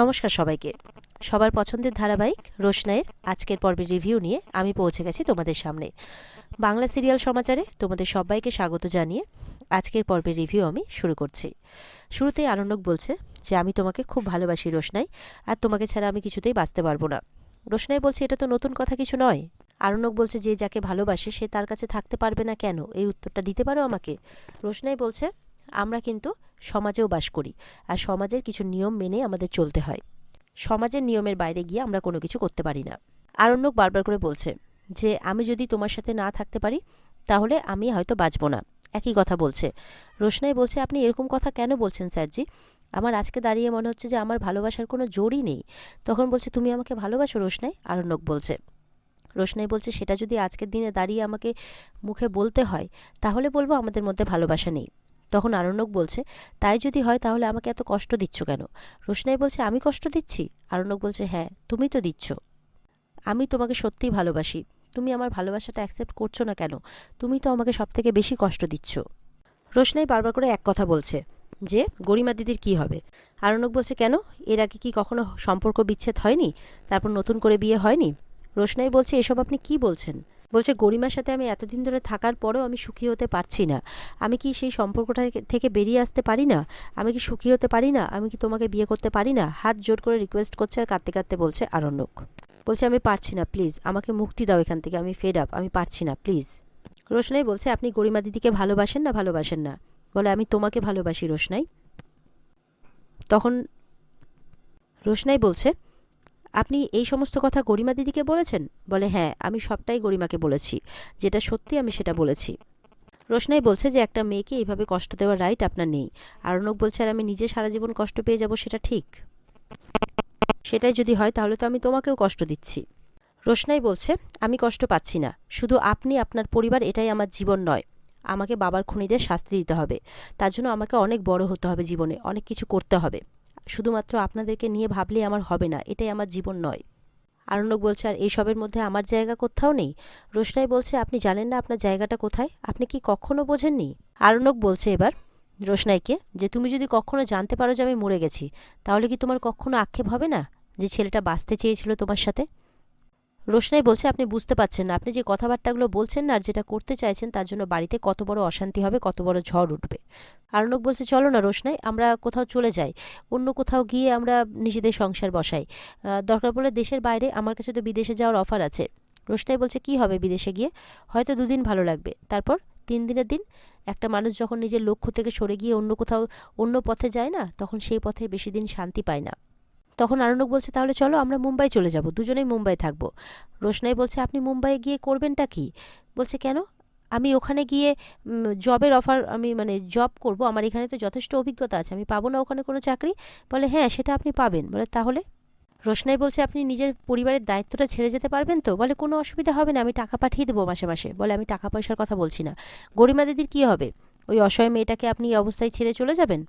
নমস্কার সবাইকে। সবার পছন্দের ধারাবাহিক রোশনাইয়ের আজকের পর্বের রিভিউ নিয়ে আমি পৌঁছে গেছি তোমাদের সামনে। বাংলা সিরিয়াল সমাচারে তোমাদের সবাইকে স্বাগত জানিয়ে আজকের পর্বের রিভিউ আমি শুরু করছি। শুরুতেই আরণ্যক বলছে যে আমি তোমাকে খুব ভালোবাসি রোশনাই, আর তোমাকে ছাড়া আমি কিছুতেই বাঁচতে পারবো না। রোশনাই বলছে এটা তো নতুন কথা কিছু নয়। আরণ্যক বলছে যে যাকে ভালোবাসে সে তার কাছে থাকতে পারবে না কেন, এই উত্তরটা দিতে পারো আমাকে? রোশনাই বলছে আমরা কিন্তু সমাজেও বাস করি, আর সমাজের কিছু নিয়ম মেনে আমাদের চলতে হয়। সমাজের নিয়মের বাইরে গিয়ে আমরা কোনো কিছু করতে পারি না। আরণ্যক বারবার করে বলছে যে আমি যদি তোমার সাথে না থাকতে পারি তাহলে আমি হয়তো বাঁচব না। একই কথা বলছে। রোশনাই বলছে আপনি এরকম কথা কেন বলছেন স্যারজি? আমার আজকে দাঁড়িয়ে মনে হচ্ছে যে আমার ভালোবাসার কোনো জোরই নেই। তখন বলছে তুমি আমাকে ভালোবাসো রোশনাই? আরণ্যক বলছে। রোশনাই বলছে সেটা যদি আজকের দিনে দাঁড়িয়ে আমাকে মুখে বলতে হয় তাহলে বলবো আমাদের মধ্যে ভালোবাসা নেই। তখন আরণ্যক বলছে তাই যদি হয় তাহলে আমাকে এত কষ্ট দিচ্ছ কেন? রোশনাই বলছে আমি কষ্ট দিচ্ছি? আরণ্যক বলছে হ্যাঁ তুমি তো দিচ্ছ। আমি তোমাকে সত্যিই ভালোবাসি, তুমি আমার ভালোবাসাটা অ্যাকসেপ্ট করছো না কেন? তুমি তো আমাকে সব থেকে বেশি কষ্ট দিচ্ছ। রোশনাই বারবার করে এক কথা বলছে যে গরিমা দিদির কি হবে? আরণ্যক বলছে কেন, এর আগে কি কখনো সম্পর্ক বিচ্ছেদ হয়নি? তারপর নতুন করে বিয়ে হয়নি? রোশনাই বলছে এসব আপনি কি বলছেন? বলছে গরিমার সাথে আমি এতদিন ধরে থাকার পরেও আমি সুখী হতে পারছি না। আমি কি সেই সম্পর্কটা থেকে বেরিয়ে আসতে পারি না? আমি কি সুখী হতে পারি না? আমি কি তোমাকে বিয়ে করতে পারি না? হাত জোর করে রিকোয়েস্ট করছে আর কাঁদতে কাঁদতে বলছে আরণ্যক। বলছে আমি পারছি না, প্লিজ আমাকে মুক্তি দাও এখান থেকে, আমি ফেড আপ, আমি পারছি না, প্লিজ। রোশনাই বলছে আপনি গরিমা দিদিকে ভালোবাসেন না ভালোবাসেন না? বলে আমি তোমাকে ভালোবাসি রোশনাই। তখন রোশনাই বলছে আপনি এই সমস্ত কথা গরিমা দিদিকে বলেছেন? বলে হ্যাঁ আমি সবটাই গরিমাকে বলেছি, যেটা সত্যি আমি সেটা বলেছি। রোশনাই বলছে যে একটা মেয়েকে এইভাবে কষ্ট দেওয়ার রাইট আপনার নেই। আরণ্যক বলছে আর আমি নিজে সারা জীবন কষ্ট পেয়ে যাব সেটা ঠিক? সেটাই যদি হয় তাহলে তো আমি তোমাকেও কষ্ট দিচ্ছি। রোশনাই বলছে আমি কষ্ট পাচ্ছি না, শুধু আপনি আপনার পরিবার, এটাই আমার জীবন নয়। আমাকে বাবার খুনিদের শাস্তি দিতে হবে, তার জন্য আমাকে অনেক বড় হতে হবে, জীবনে অনেক কিছু করতে হবে। শুধুমাত্র আপনাদেরকে নিয়ে ভাবলে আমার হবে না, এটাই আমার জীবন নয়। আরণ্যক বলছে আর এইসবের মধ্যে আমার জায়গা কোথাও নেই? রোশনাই বলছে আপনি জানেন না আপনার জায়গাটা কোথায়? আপনি কি কখনো বোঝেননি? আরণ্যক বলছে এবার রোশনাইকে যে তুমি যদি কখনো জানতে পারো যে আমি মরে গেছি তাহলে কি তোমার কখনো আক্ষেপ হবে না যে ছেলেটা বাঁচতে চেয়েছিল তোমার সাথে? রোশনাই বলছে আপনি বুঝতে পারছেন না, আপনি যে কথাবার্তাগুলো বলছেন না আর যেটা করতে চাইছেন তার জন্য বাড়িতে কত বড় অশান্তি হবে, কত বড় ঝড় উঠবে। আরণ্যক বলছে চলো না রোশনাই, আমরা কোথাও চলে যাই, অন্য কোথাও গিয়ে আমরা নিজেদের সংসার বসাই। দরকার পড়লে দেশের বাইরে, আমার কাছে তো বিদেশে যাওয়ার অফার আছে। রোশনাই বলছে কি হবে বিদেশে গিয়ে? হয়তো 2 দিন ভালো লাগবে, তারপর 3 দিনের দিন। একটা মানুষ যখন নিজের লক্ষ্য থেকে সরে গিয়ে অন্য কোথাও, অন্য পথে যায় না, তখন সেই পথে বেশি দিন শান্তি পায় না। তখন আরণ্যক বলছে তাহলে চলো আমরা মুম্বাই চলে যাব, দুজনেই মুম্বাই থাকবো। রোশনাই বলছে আপনি মুম্বাইয়ে গিয়ে করবেনটা কি? বলছে কেন, আমি ওখানে গিয়ে জবের অফার, আমি মানে জব করব, আমার এখানে তো যথেষ্ট অভিজ্ঞতা আছে, আমি পাবো না ওখানে কোনো চাকরি? বলে হ্যাঁ সেটা আপনি পাবেন। বলে তাহলে? রোশনাই বলছে আপনি নিজের পরিবারের দায়িত্বটা ছেড়ে যেতে পারবেন তো? বলে কোনো অসুবিধা হবে না, আমি টাকা পাঠিয়ে দেবো মাসে মাসে। বলে আমি টাকা পয়সার কথা বলছি না, গরিমা দিদির কী হবে? ওই অসহায় মেয়েটাকে আপনি এই অবস্থায় ছেড়ে চলে যাবেন?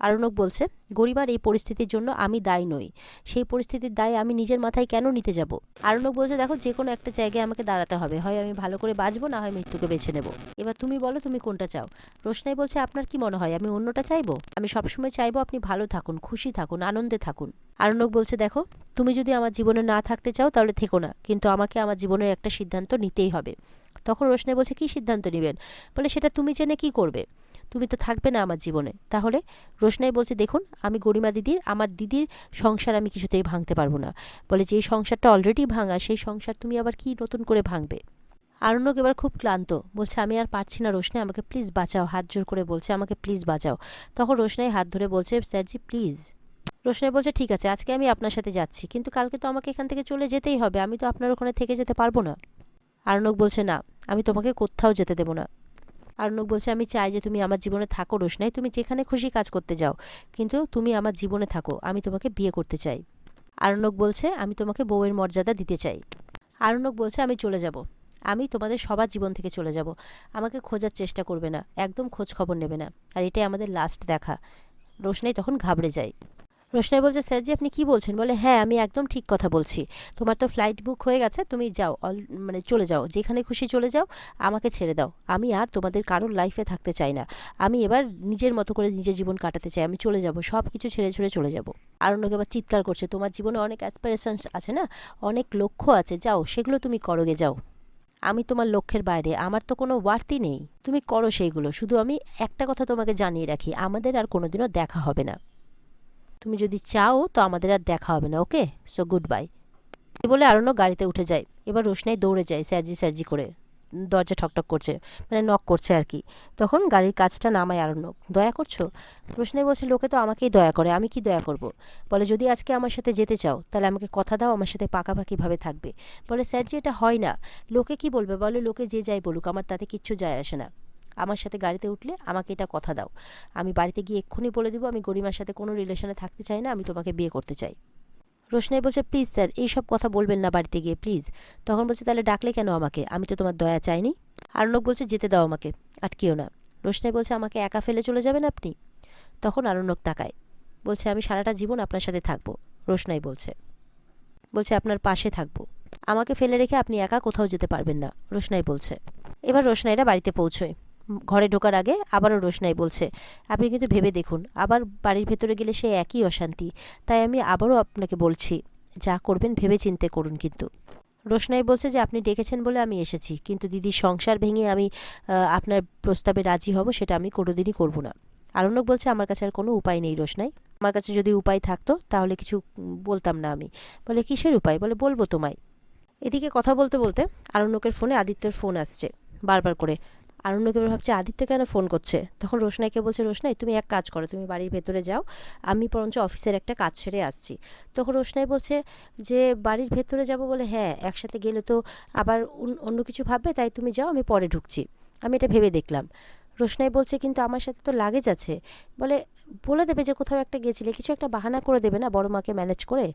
আরণ্যক বলছে গরিমার এই পরিস্থিতির জন্য আমি দায়ী নই, সেই পরিস্থিতির দায় আমি নিজের মাথায় কেন নিতে যাব? আরণ্যক বলছে দেখো যে কোনো একটা জায়গায় আমাকে দাঁড়াতে হবে, হয় আমি ভালো করে বাঁচবো, না হয় মৃত্যুকে বেছে নেব। এবার তুমি বলো তুমি কোনটা চাও? রোশনাই বলছে আপনার কি মনে হয় আমি অন্যটা চাইবো? আমি সবসময় চাইবো আপনি ভালো থাকুন, খুশি থাকুন, আনন্দে থাকুন। আরণ্যক বলছে দেখো তুমি যদি আমার জীবনে না থাকতে চাও তাহলে থেকো না, কিন্তু আমাকে আমার জীবনের একটা সিদ্ধান্ত নিতেই হবে। তখন রোশনাই বলছে কি সিদ্ধান্ত নেবেন? বলে সেটা তুমি জেনে কি করবে, তুমি তো থাকবে না আমার জীবনে। তাহলে? রোশনাই বলছে দেখুন আমি গরিমা দিদির, আমার দিদির সংসার আমি কিছুতেই ভাঙতে পারবো না। বলে যেই সংসারটা অলরেডি ভাঙা সেই সংসার তুমি আবার কি নতুন করে ভাঙবে? আরণ্যক এবার খুব ক্লান্ত, বলছে আমি আর পারছি না রোশনাই, আমাকে প্লিজ বাঁচাও, হাত জোর করে বলছে আমাকে প্লিজ বাঁচাও। তখন রোশনাই হাত ধরে বলছে স্যারজি প্লিজ। রোশনাই বলছে ঠিক আছে আজকে আমি আপনার সাথে যাচ্ছি, কিন্তু কালকে তো আমাকে এখান থেকে চলে যেতেই হবে, আমি তো আপনার ওখানে থেকে যেতে পারবো না। আরণ্যক বলছে না আমি তোমাকে কোথাও যেতে দেবো না। আরণ্যক বলছে আমি চাই যে তুমি আমার জীবনে থাকো রোশনাই, তুমি যেখানে খুশি কাজ করতে যাও, কিন্তু তুমি আমার জীবনে থাকো, আমি তোমাকে বিয়ে করতে চাই। আরণ্যক বলছে আমি তোমাকে বউয়ের মর্যাদা দিতে চাই। আরণ্যক বলছে আমি চলে যাব, আমি তোমাদের সবার জীবন থেকে চলে যাব, আমাকে খোঁজার চেষ্টা করবে না, একদম খোঁজ খবর নেবে না, আর এটাই আমাদের লাস্ট দেখা। রোশনাই তখন ঘাবড়ে যায়। রোশনাই বলছে স্যার জি আপনি কি বলছেন? বলে হ্যাঁ আমি একদম ঠিক কথা বলছি। তোমার তো ফ্লাইট বুক হয়ে গেছে, তুমি যাও, মানে চলে যাও, যেখানে খুশি চলে যাও, আমাকে ছেড়ে দাও। আমি আর তোমাদের কারোর লাইফে থাকতে চাই না। আমি এবার নিজের মতো করে নিজের জীবন কাটাতে চাই, আমি চলে যাব, সব কিছু ছেড়ে ছুড়ে চলে যাব। আরণ্যক এবার চিৎকার করছে, তোমার জীবনে অনেক অ্যাসপিরেশনস আছে না, অনেক লক্ষ্য আছে, যাও সেগুলো তুমি করোগে যাও। আমি তোমার লক্ষ্যের বাইরে, আমার তো কোনো ওয়ার্থই নেই, তুমি করো সেইগুলো। শুধু আমি একটা কথা তোমাকে জানিয়ে রাখি, আমাদের আর কোনোদিনও দেখা হবে না। তুমি যদি চাও তো আমাদের আর দেখা হবে না, ওকে? So good bye. এই বলে আরণ্যক গাড়িতে উঠে যায়। এবার রোশনাই দৌড়ে যায় স্যারজি স্যারজি করে, দরজা ঠকঠক করছে, মানে নক করছে আর কি। তখন গাড়ির কাজটা নামায় আরণ্যক। দয়া করছো? রোশনাই বলছে লোকে তো আমাকেই দয়া করে, আমি কি দয়া করব? বলে যদি আজকে আমার সাথে যেতে চাও তাহলে আমাকে কথা দাও আমার সাথে পাকাপাকিভাবে থাকবে। বলে স্যারজি এটা হয় না, লোকে কি বলবে? বলে লোকে যে যাই বলুক, আমার তাতে কিচ্ছু যায় আসে না। আমার সাথে গাড়িতে উঠলে আমাকে এটা কথা দাও, আমি বাড়িতে গিয়ে এক্ষুনি বলে দিব আমি গরিমার সাথে কোনো রিলেশনে থাকতে চাই না, আমি তোমাকে বিয়ে করতে চাই। রোশনাই বলছে প্লিজ স্যার এইসব কথা বলবেন না বাড়িতে গিয়ে প্লিজ। তখন বলছে তাহলে ডাকলে কেন আমাকে? আমি তো তোমার দয়া চাইনি। আরণ্যক বলছে যেতে দাও আমাকে, আটকিও না। রোশনাই বলছে আমাকে একা ফেলে চলে যাবেন আপনি? তখন আরণ্যক তাকায়, বলছে আমি সারাটা জীবন আপনার সাথে থাকবো। রোশনাই বলছে বলছে আপনার পাশে থাকবো, আমাকে ফেলে রেখে আপনি একা কোথাও যেতে পারবেন না। রোশনাই বলছে। এবার রোশনাইরা বাড়িতে পৌঁছয়। ঘরে ঢোকার আগে আবারও রোশনাই বলছে আপনি কিন্তু ভেবে দেখুন, আবার বাড়ির ভেতরে গেলে সে একই অশান্তি, তাই আমি আবারও আপনাকে বলছি যা করবেন ভেবে চিন্তে করুন কিন্তু। রোশনাই বলছে যে আপনি ডেকেছেন বলে আমি এসেছি, কিন্তু দিদির সংসার ভেঙে আমি আপনার প্রস্তাবে রাজি হব সেটা আমি কোনোদিনই করব না। আরণ্যক বলছে আমার কাছে আর কোনো উপায় নেই রোশনাই, আমার কাছে যদি উপায় থাকতো তাহলে কিছু বলতাম না আমি। বলে কিসের উপায়? বলে বলবো তোমায়। এদিকে কথা বলতে বলতে আরণ্যকের ফোনে আদিত্যর ফোন আসছে বারবার করে। আরণ্যক এবার ভাবছে আদিত্য কেন ফোন করছে। তখন রোশনাইকে বলছে রোশনাই তুমি এক কাজ করো, তুমি বাড়ির ভেতরে যাও, আমি বরঞ্চ অফিসের একটা কাজ সেরে আসছি। তখন রোশনাই বলছে যে বাড়ির ভেতরে যাব? বলে হ্যাঁ একসাথে গেলে তো আবার অন্য কিছু ভাববে, তাই তুমি যাও, আমি পরে ঢুকছি, আমি এটা ভেবে দেখলাম। রোশনাই বলছে কিন্তু আমার সাথে তো লাগেজ আছে। বলে বলে দেবে যে কোথাও একটা গেছিলে, কিছু একটা বাহানা করে দেবে না বড় মাকে ম্যানেজ করে।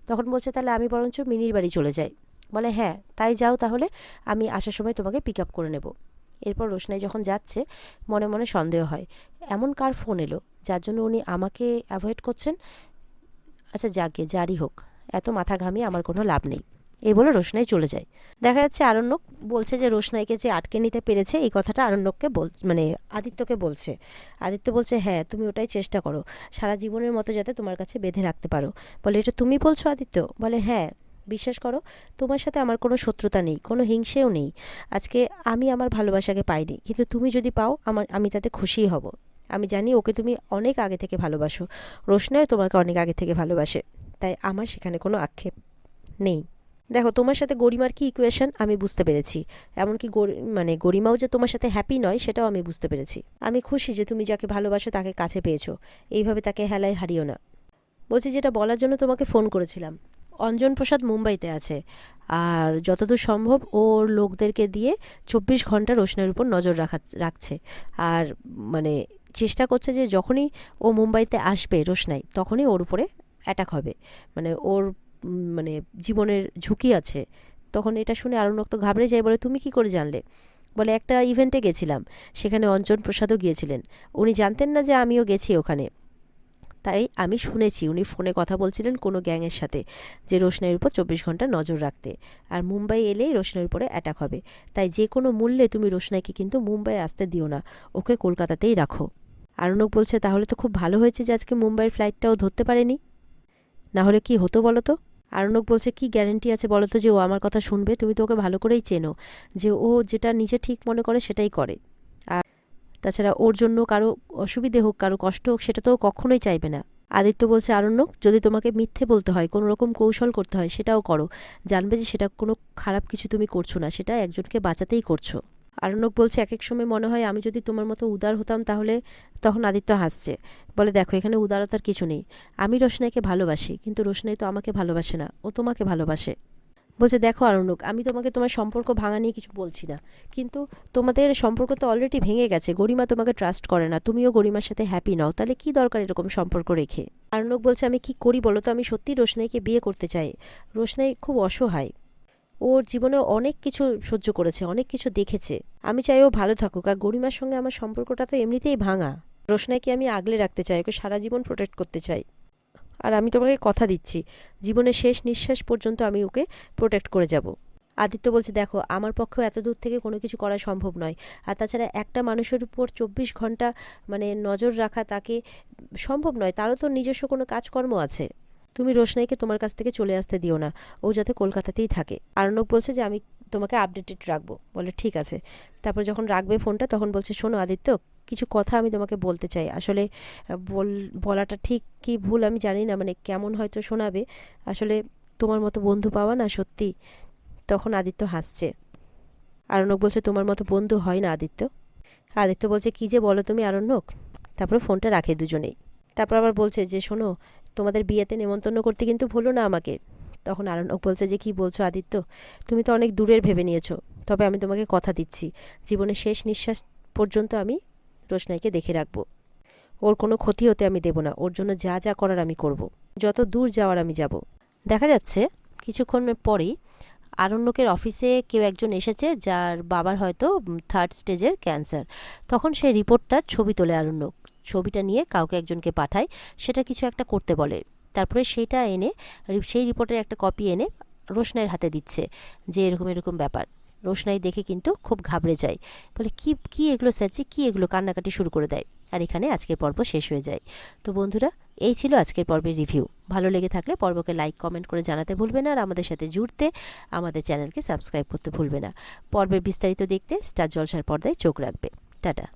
তখন বলছে তাহলে আমি বরঞ্চ মিনির বাড়ি চলে যাই। বলে হ্যাঁ তাই যাও তাহলে, আমি আসার সময় তোমাকে পিক আপ করে নেব। এরপর রোশনাই যখন যাচ্ছে মনে মনে সন্দেহ হয় এমন কার ফোন এলো যার জন্য উনি আমাকে অ্যাভয়েড করছেন। আচ্ছা যাকে যারই হোক, এত মাথা ঘামিয়ে আমার কোনো লাভ নেই। এই বলে রোশনাই চলে যায়। দেখা যাচ্ছে আরণ্যক বলছে যে রোশনাইকে যে আটকে নিতে পেরেছে এই কথাটা আরণ্যককে মানে আদিত্যকে বলছে। আদিত্য বলছে হ্যাঁ তুমি ওটাই চেষ্টা করো, সারা জীবনের মতো যাতে তোমার কাছে বেঁধে রাখতে পারো। বলে এটা তুমি বলছো আদিত্য? বলে হ্যাঁ বিশ্বাস করো, তোমার সাথে আমার কোনো শত্রুতা নেই, কোনো হিংসেও নেই। আজকে আমি আমার ভালোবাসাকে পাইনি, কিন্তু তুমি যদি পাও আমি তাতে খুশিই হব। আমি জানি ওকে তুমি অনেক আগে থেকে ভালোবাসো, রোশনাইও তোমাকে অনেক আগে থেকে ভালোবাসে, তাই আমার সেখানে কোনো আক্ষেপ নেই। দেখো তোমার সাথে গরিমার কি ইকুয়েশন আমি বুঝতে পেরেছি, এমনকি মানে গরিমাও যে তোমার সাথে হ্যাপি নয় সেটাও আমি বুঝতে পেরেছি। আমি খুশি যে তুমি যাকে ভালোবাসো তাকে কাছে পেয়েছো, এইভাবে তাকে হেলায় হারিও না। বলছি যেটা বলার জন্য তোমাকে ফোন করেছিলাম, অঞ্জন প্রসাদ মুম্বাইতে আছে, আর যতদূর সম্ভব ওর লোকদেরকে দিয়ে 24 ঘন্টা রোশনের উপর নজর রাখছে। আর মানে চেষ্টা করছে যে যখনই ও মুম্বাইতে আসবে রোশনাই তখনই ওর উপরে অ্যাটাক হবে, মানে ওর মানে জীবনের ঝুঁকি আছে। তখন এটা শুনে আরণ্যক তো ঘাবড়ে যায়, বলে তুমি কি করে জানলে? বলে একটা ইভেন্টে গেছিলাম, সেখানে অঞ্জন প্রসাদও গিয়েছিলেন, উনি জানতেন না যে আমিও গেছি ওখানে, তাই আমি শুনেছি উনি ফোনে কথা বলছিলেন কোনো গ্যাংয়ের সাথে যে রোশনাইয়ের উপর 24 ঘন্টা নজর রাখতে, আর মুম্বাই এলেই রোশনাইয়ের উপরে অ্যাটাক হবে। তাই যে কোনো মূল্যে তুমি রোশনাইকে কিন্তু মুম্বাই আসতে দিও না, ওকে কলকাতাতেই রাখো। আরণ্যক বলছে তাহলে তো খুব ভালো হয়েছে যে আজকে মুম্বাইয়ের ফ্লাইটটাও ধরতে পারেনি, না হলে কি হতো বলো তো? আরণ্যক বলছে কি গ্যারেন্টি আছে বলো তো যে ও আমার কথা শুনবে? তুমি তো ওকে ভালো করেই চেনো, যে ও যেটা নিজে ঠিক মনে করে সেটাই করে। আর তাছাড়া ওর জন্য কারো অসুবিধে হোক, কারো কষ্ট হোক, সেটা তো ও কখনোই চাইবে না। আদিত্য বলছে আরণ্যক যদি তোমাকে মিথ্যে বলতে হয়, কোনো রকম কৌশল করতে হয় সেটাও করো, জানবে যে সেটা কোনো খারাপ কিছু তুমি করছো না, সেটা একজনকে বাঁচাতেই করছো। আরণ্যক বলছে এক এক সময় মনে হয় আমি যদি তোমার মতো উদার হতাম তাহলে। তখন আদিত্য হাসছে, বলে দেখো এখানে উদারতার কিছু নেই, আমি রোশনাইকে ভালোবাসি, কিন্তু রোশনাই তো আমাকে ভালোবাসে না, ও তোমাকে ভালোবাসে। বলছে দেখো আরণ্যক আমি তোমাকে তোমার সম্পর্ক ভাঙা নিয়ে কিছু বলছি না, কিন্তু তোমাদের সম্পর্ক তো অলরেডি ভেঙে গেছে, গরিমা তোমাকে ট্রাস্ট করে না, তুমিও গরিমার সাথে হ্যাপি নাও, তাহলে কি দরকার এরকম সম্পর্ক রেখে? আরণ্যক বলছে আমি কি করি বলো তো, আমি সত্যি রোশনাইকে বিয়ে করতে চাই। রোশনাই খুব অসহায়, ওর জীবনে অনেক কিছু সহ্য করেছে, অনেক কিছু দেখেছে, আমি চাই ও ভালো থাকুক, আর গরিমার সঙ্গে আমার সম্পর্কটা তো এমনিতেই ভাঙা, রোশনাইকে আমি আগলে রাখতে চাই, ওকে সারা জীবন প্রোটেক্ট করতে চাই। আর আমি তোমাকে কথা দিচ্ছি জীবনের শেষ নিঃশ্বাস পর্যন্ত আমি ওকে প্রোটেক্ট করে যাব। আদিত্য বলছে, দেখো আমার পক্ষেও এত দূর থেকে কোনো কিছু করা সম্ভব নয়। আর তাছাড়া একটা মানুষের উপর 24 ঘন্টা মানে নজর রাখা তাকে সম্ভব নয়, তারও তো নিজস্ব কোনো কাজকর্ম আছে। তুমি রোশনাইকে তোমার কাছ থেকে চলে আসতে দিও না, ও যাতে কলকাতাতেই থাকে। আরণ্যক বলছে যে আমি তোমাকে আপডেটেড রাখবো। বলে ঠিক আছে। তারপর যখন রাখবে ফোনটা তখন বলছে, শোনো আদিত্য, কিছু কথা আমি তোমাকে বলতে চাই। আসলে বলাটা ঠিক কি ভুল আমি জানি না, মানে কেমন হয়তো শোনাবে। আসলে তোমার মতো বন্ধু পাওয়া না সত্যি। তখন আদিত্য হাসছে। আরণ্যক বলছে, তোমার মতো বন্ধু হয় না আদিত্য। আদিত্য বলছে, কি যে বলো তুমি আরণ্যক। তারপর ফোনটা রাখে দুজনেই। তারপর আবার বলছে যে, শোনো, তোমাদের বিয়েতে নেমন্তন্ন করতে কিন্তু ভুলো না আমাকে। তখন আরণ্যক বলছে যে, কি বলছো আদিত্য, তুমি তো অনেক দূরের ভেবে নিয়েছো। তবে আমি তোমাকে কথা দিচ্ছি জীবনের শেষ নিঃশ্বাস পর্যন্ত আমি রোশনাইকে দেখে রাখবো। ওর কোনো ক্ষতি হতে আমি দেব না, ওর জন্য যা যা করার আমি করব, যত দূর যাওয়ার আমি যাব। দেখা যাচ্ছে কিছুক্ষণ পরেই আরণ্যকের অফিসে কেউ একজন এসেছে যার বাবার হয়তো 3rd স্টেজের ক্যান্সার। তখন সেই রিপোর্টটার ছবি তোলে আরণ্যক, ছবিটা নিয়ে কাউকে একজনকে পাঠায়, সেটা কিছু একটা করতে বলে। তারপরে সেইটা এনে, সেই রিপোর্টের একটা কপি এনে রোশনাইয়ের হাতে দিচ্ছে যে এরকম এরকম ব্যাপার। রোশনাই দেখে কিন্তু খুব ঘাবড়ে যায়। বলে, কি কি এগুলো স্যারজি, কি এগুলো, কান্নাকাটি শুরু করে দেয়। আর এখানে আজকের পর্ব শেষ হয়ে যায়। তো বন্ধুরা, এই ছিল আজকের পর্বের রিভিউ। ভালো লেগে থাকলে পর্বকে লাইক কমেন্ট করে জানাতে ভুলবে না, আর আমাদের সাথে জুড়তে আমাদের চ্যানেলকে সাবস্ক্রাইব করতে ভুলবে না। পর্বের বিস্তারিত দেখতে স্টার জলসার পর্দায় চোখ রাখবে। টাটা।